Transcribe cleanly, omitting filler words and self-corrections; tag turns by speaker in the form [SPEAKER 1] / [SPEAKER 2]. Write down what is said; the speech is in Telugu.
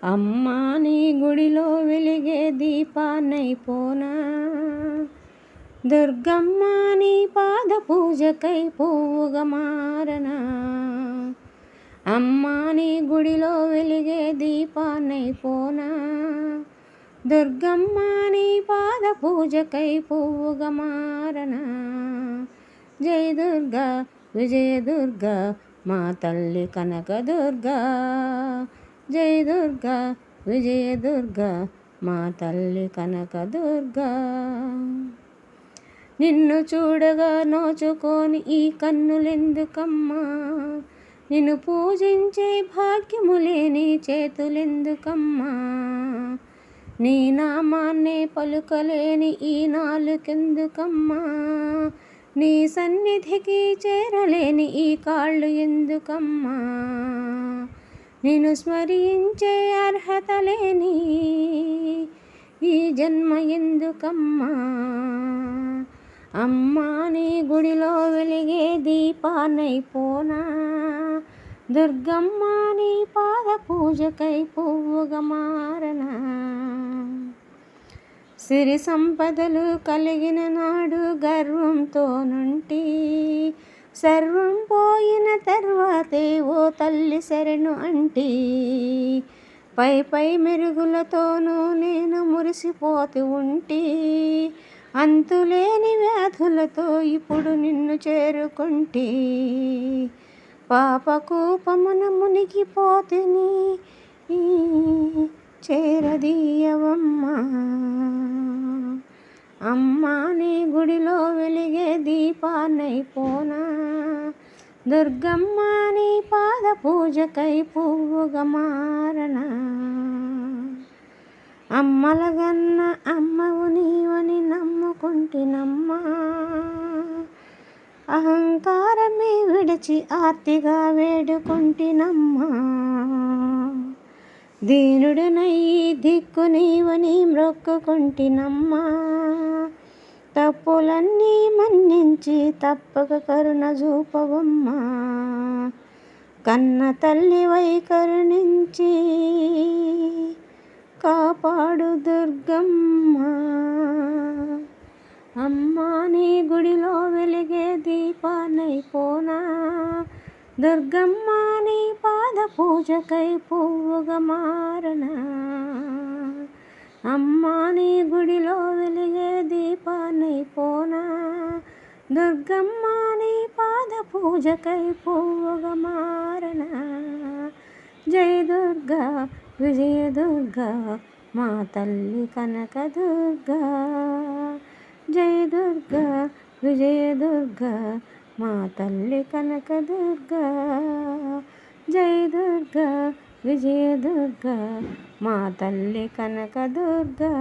[SPEAKER 1] అమ్మా నీ గుడిలో వెలిగే దీపాన్నైపోనా, దుర్గమ్మ నీ పాద పూజకై పువ్వుగా మారనా. అమ్మా నీ గుడిలో వెలిగే దీపాన్నైపోనా, దుర్గమ్మ నీ పాద పూజకై పువ్వుగా మారనా. జై దుర్గా విజయ దుర్గా మా తల్లి కనకదుర్గా, జై దుర్గా విజయ దుర్గా మా తల్లి కనకదుర్గా. నిన్ను చూడగా నోచుకొని ఈ కన్నులెందుకమ్మా, నిన్ను పూజించే భాగ్యము లేని చేతులెందుకమ్మా, నీ నామాన్నే పలుకలేని ఈ నాలుకెందుకమ్మా, నీ సన్నిధికి చేరలేని ఈ కాళ్ళు ఎందుకమ్మా, నిన్ను స్మరించే అర్హత లేని ఈ జన్మ ఎందుకమ్మా. అమ్మా నీ గుడిలో వెలిగే దీపాన్నైపోనా, దుర్గమ్మ నీ పాద పూజకై పువ్వుగా మారనా. సిరి సంపదలు కలిగిన నాడు గర్వంతో నుండి సర్వం పోయిన తర్వాతే ఓ తల్లి శరణు అంటి, పై పై మెరుగులతోనూ నేను మురిసిపోతూ ఉంటి, అంతులేని వ్యాధులతో ఇప్పుడు నిన్ను చేరుకుంటి, పాపకూపమున మునిగిపోతిని చేరదీయవమ్మా. అమ్మా నీ గుడిలో వెలిగే దీపాన్నైపోనా, దుర్గమ్మ నీ పాద పూజకై పువ్వుగా మారనా. అమ్మలగన్న అమ్మవు నీవని నమ్ముకుంటినమ్మా, అహంకారమే విడిచి ఆర్తిగా వేడుకుంటినమ్మా, దీనుడనై దిక్కు నీవని మ్రొక్కుకుంటినమ్మా, తప్పులన్నీ మన్నించి తప్పక కరుణ చూపవమ్మా, కన్న తల్లివై కరుణించి కాపాడు దుర్గమ్మ. అమ్మా నీ గుడిలో వెలిగే దీపాన్నైపోనా, దుర్గమ్మ నీ పాద పూజకై పువ్వుగా మారనా. అమ్మా నీ గుడిలో వెలిగే దీపాన్నైపోనా, దుర్గమ్మ నీ పాద పూజకై పువ్వుగా మారనా. జై దుర్గా విజయ దుర్గా మా తల్లి కనకదుర్గా, జై దుర్గా విజయ దుర్గా మా తల్లి కనకదుర్గా, జై దుర్గా విజయ దుర్గా మా తల్లి కనకదుర్గా.